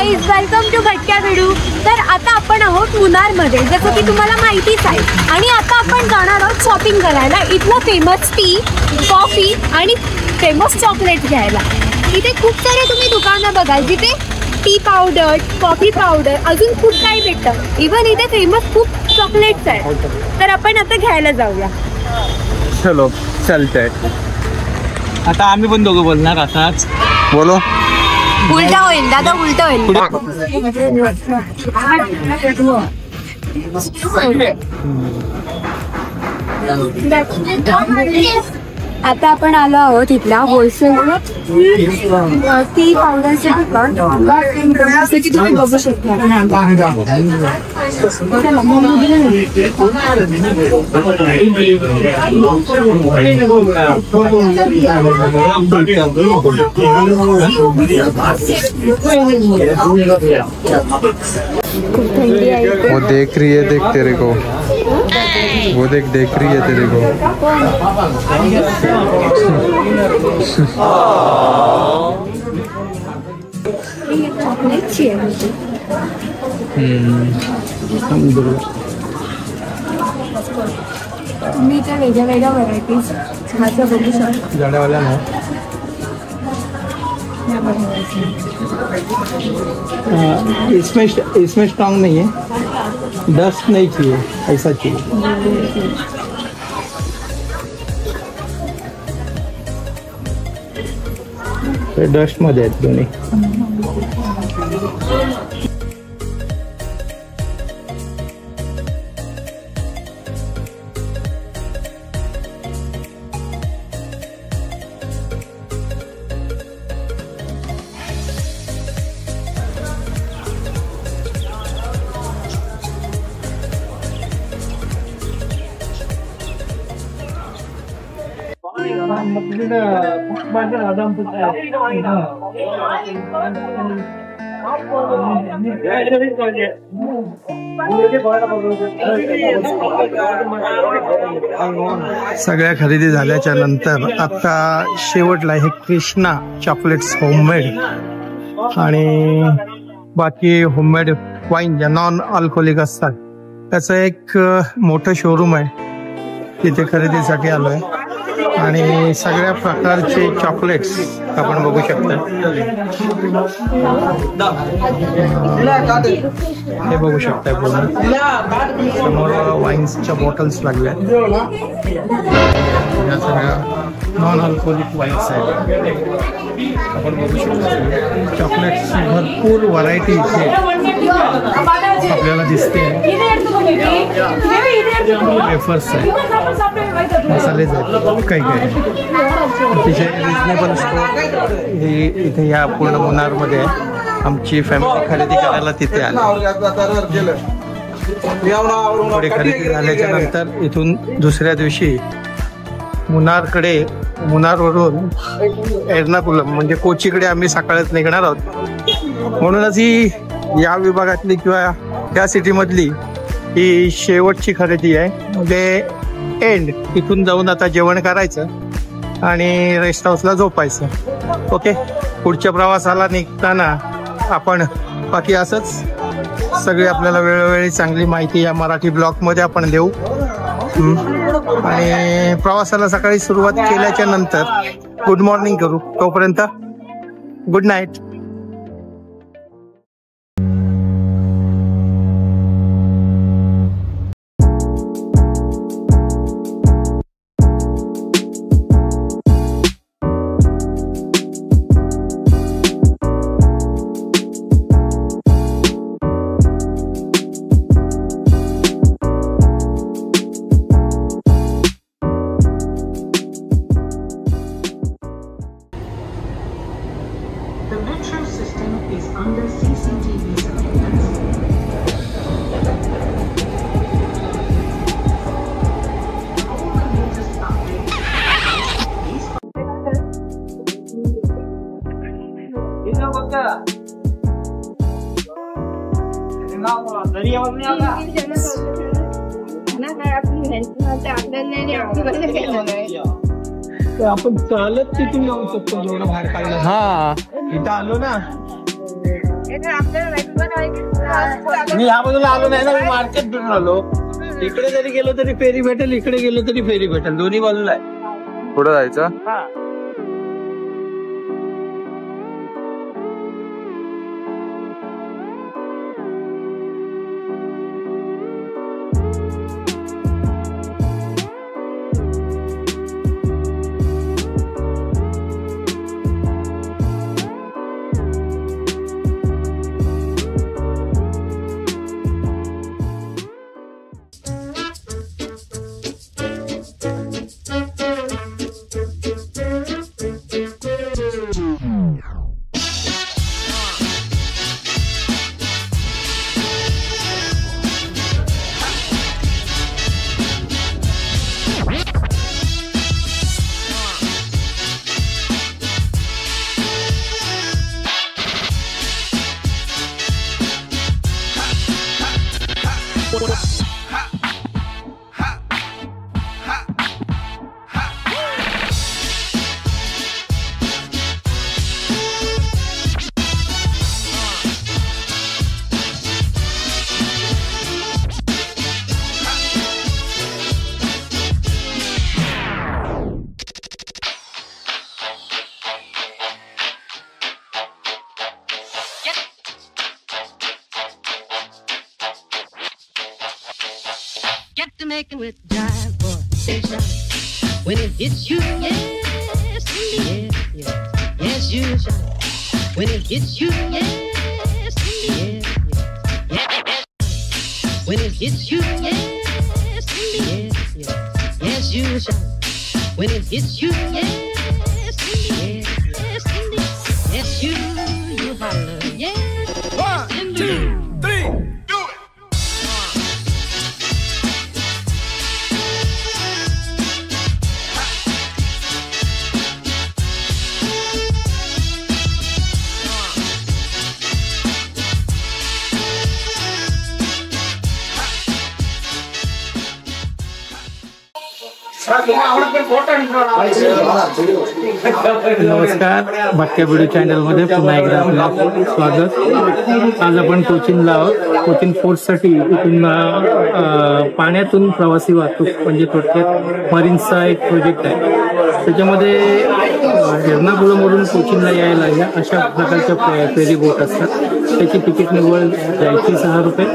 Guys, welcome to भटक्या video. तर आता आपण आहोत मुन्नारमध्ये, जसं की तुम्हाला माहितीच आहे। आणि आता आपण जाणार आहोत शॉपिंग करायला, इथलं फेमस टी, कॉफी आणि फेमस चॉकलेट घ्यायला। इथे खूप सारे तुम्ही दुकानं बघाल जिथे टी पावडर, कॉफी पावडर, अजून खूप काही भेटतं। इव्हन इथे फेमस खूप चॉकलेट्स आहेत। तर आपण आता घ्यायला जाऊया। चलो चलतंय। आता आम्ही पण दोघं बोलणार आताच। बोलो। उलटा होईल दादा, उलटा होईल। आता आपण आलो आहोत इथल्या होलसेल टी पावडरचे दुकान, जसे की तुम्ही बघू शकता। वो देख रही है, देख तेरे को, वो देख रही है तेरे को। मी त्या वेगळ्या वेगळ्या व्हरायटीज चहाचं बघू शकतो। जाड्यावाल्या ना, इसमें स्ट्रॉन्ग नहीं है, डस्ट नहीं चाहिए, ऐसा चाहिए। डस्ट मध्ये आहेत दोन्ही। सगळ्या खरेदी झाल्याच्या नंतर आता शेवटला हे कृष्णा चॉकलेट्स होममेड आणि बाकी होममेड वाईन ज्या नॉन अल्कोहोलिक असतात त्याचं एक मोठं शोरूम आहे, तिथे खरेदीसाठी आलोय। आणि सगळ्या प्रकारचे चॉकलेट्स आपण बघू शकता। हे बघू शकता समोर वाईन्सच्या बॉटल्स लागल्या, या सगळ्या नॉन अल्कोहोलिक वाईन्स आहेत। आपण बघू शकता चॉकलेट्स भरपूर व्हरायटी इथे आपल्याला दिसते। वेफर्स आहेत, मसालेच आहेत, काही काही अतिशय रिजनेबल स्टोर हे इथे या पूर्ण मुन्नारमध्ये आहे। आमची फॅमिली खरेदी करायला तिथे आली। थोडी खरेदी झाल्याच्या नंतर इथून दुसऱ्या दिवशी मुन्नारवरून एर्नाकुलम म्हणजे कोचीकडे आम्ही सकाळच निघणार आहोत। म्हणूनच ही या विभागातली किंवा त्या सिटीमधली ही शेवटची खरेदी आहे, म्हणजे एंड। इथून जाऊन आता जेवण करायचं आणि रेस्ट हाऊसला झोपायचं। ओके, पुढच्या प्रवासाला निघताना आपण बाकी असंच सगळी आपल्याला वेळोवेळी चांगली माहिती या मराठी ब्लॉगमध्ये आपण देऊ। आणि प्रवासाला सकाळी सुरुवात केल्याच्या नंतर गुड मॉर्निंग करू, तोपर्यंत good night. The metro system is under CCTV surveillance. All the latest updates. आपण चालत तिथून जाऊ शकतो जेवढं बाहेर काढलं। हा इथं आलो ना मी ह्या बाजूला आलो नाही ना, मी मार्केट फिरून आलो. इकडे जरी गेलो तरी फेरी भेटेल, इकडे गेलो तरी फेरी भेटेल, दोन्ही बाजूला आहे. पुढे जायचं. Jamaican with jive boy, station. When it hits you, yes, in the air, yes, yes you shine. When it hits you, yes, in the air, yes. When it hits you, yes, in the air, yes, yes you shine. When it hits you, yes, in the air, yes, in the air, yes you holler, yes. 1, 2, 3. नमस्कार, भटक्या video channel मध्ये पुन्हा एकदा आपलं स्वागत. आज आपण कोचीनला आहोत. कोचीन फोर्टसाठी इथून पाण्यातून प्रवासी वाहतूक म्हणजे थोडक्यात मरीन्सचा एक प्रोजेक्ट आहे. त्याच्यामध्ये एर्नाकुलमवरून कोचीनला यायला या अशा प्रकारच्या फेरी बोट असतात. त्याची तिकीट निव्वळ जायची 6 रुपये,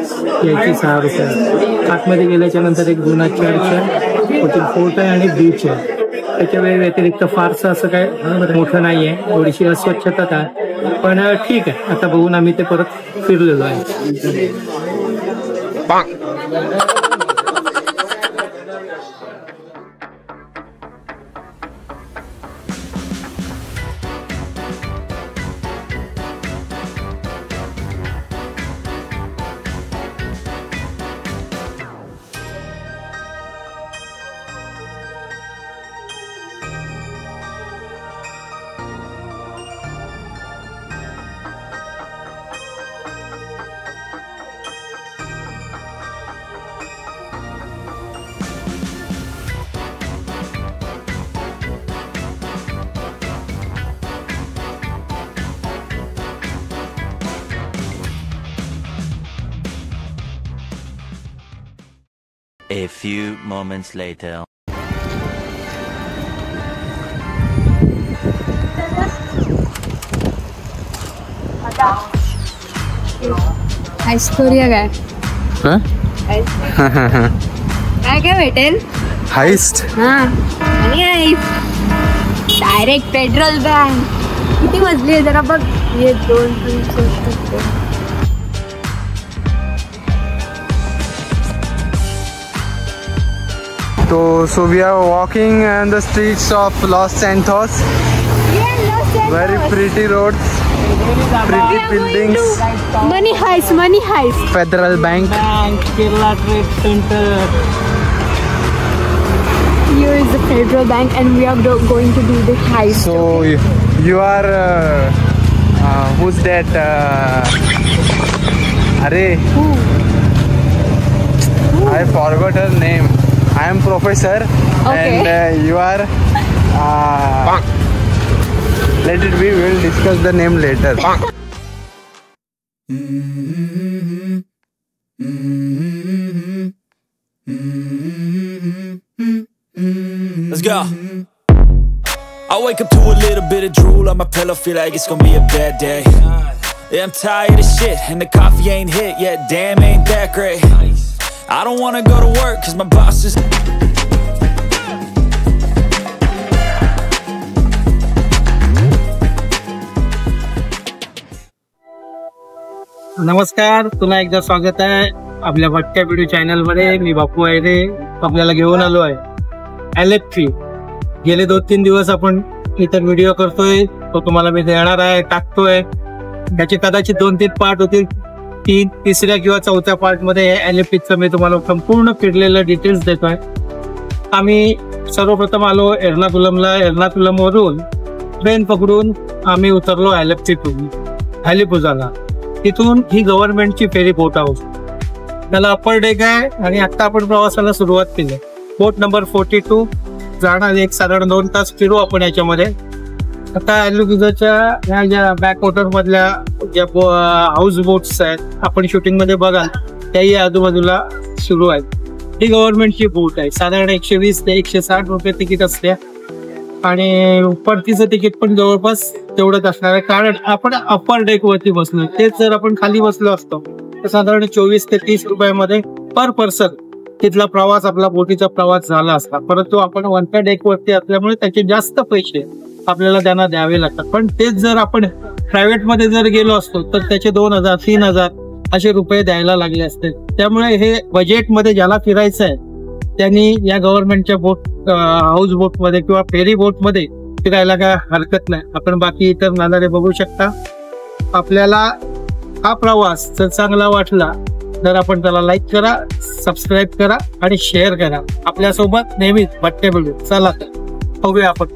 यायची 6 रुपये. आतमध्ये गेल्याच्या नंतर एक जुना चर्च आहे, कोचीन फोर्ट आहे आणि बीच आहे. त्याच्या व्यतिरिक्त फारसं असं काय मोठं नाही आहे, थोडीशी अस्वच्छता आहे, पण ठीक आहे. आता बघून आम्ही ते परत फिरलेलो आहे. A few moments later. आयस्टोरिया काय काय काय भेटेल? हाइस्ट. हा आणि आईस डायरेक्ट पेट्रोल बँक. किती मजली आहे जरा बघ. हे 2 So we are walking on the streets of Los Santos. Very pretty roads, pretty buildings. Money heist. Federal Bank. Kerala Trade Center. Here is the Federal Bank and we are going to do the heist. So you are who's that? Who? I forgot her name. I am Professor. Okay. And you are let it be, we'll discuss the name later. Let's go. I wake up to a little bit of drool on my pillow, feel like it's gonna be a bad day. Yeah, I'm tired of shit, and the coffee ain't hit yet, damn, ain't that great. I don't wanna go to work, cause my boss is... नमस्कार, पुन्हा एकदा स्वागत आहे आपल्या भटक्या video channel मध्ये. मी बापू आहे रे, आपल्याला घेऊन आलो आहे LFP. गेले 2-3 दिवस आपण इतर व्हिडिओ करतोय, तो तुम्हाला मी देणार आहे, टाकतोय. त्याचे कदाचित 2-3 पार्ट होतील. तिसऱ्या किंवा चौथ्या पार्ट मध्ये LFPचं मी तुम्हाला संपूर्ण फिरलेलं डिटेल्स देतोय. आम्ही सर्वप्रथम आलो एर्नाकुलमला. एर्नाकुलम वरून ट्रेन पकडून आम्ही उतरलो अलिपुझाला. तिथून ही गव्हर्नमेंटची फेरी बोट हाऊस, त्याला अप्पर डेक आहे. आणि आता आपण प्रवासाला सुरुवात केली. बोट नंबर 42 जाणार एक साधारण 2 तास फिरू आपण याच्यामध्ये. आता अलिपुझाच्या ह्या ज्या बॅक वॉटर मधल्या ज्या हाऊस बोट्स आहेत आपण शूटिंग मध्ये बघाल त्याही आजूबाजूला सुरू आहेत. ही गव्हर्नमेंटची बोट आहे. साधारण 120 ते 160 रुपये तिकीट असते आणि परतीचं तिकीट पण जवळपास तेवढंच असणार आहे, कारण आपण अप्पर डेक वरती बसलो. तेच जर आपण खाली बसलो असतो तर साधारण 24 ते 30 रुपयामध्ये पर पर्सन तिथला प्रवास, आपला बोटीचा प्रवास झाला असता. परंतु आपण वरच्या डेक वरती असल्यामुळे त्याचे जास्त पैसे आपल्याला त्यांना द्यावे लागतात. पण तेच जर आपण प्रायव्हेट मध्ये जर गेलो असतो तर त्याचे 2000-3000 असे रुपये द्यायला लागले असते. त्यामुळे हे बजेटमध्ये ज्याला फिरायचं आहे त्यांनी या गव्हर्नमेंटच्या बोट हाऊस बोट मध्ये किंवा फेरी बोट मध्ये फिरायला काय हरकत नाही. आपण बाकी इतर नजारे बघू शकता. आपल्याला हा प्रवास जर चांगला वाटला तर आपण त्याला लाईक करा, सबस्क्राईब करा आणि शेअर करा. आपल्यासोबत नेहमीच भटके भेटू. चला तर बघूया आपण.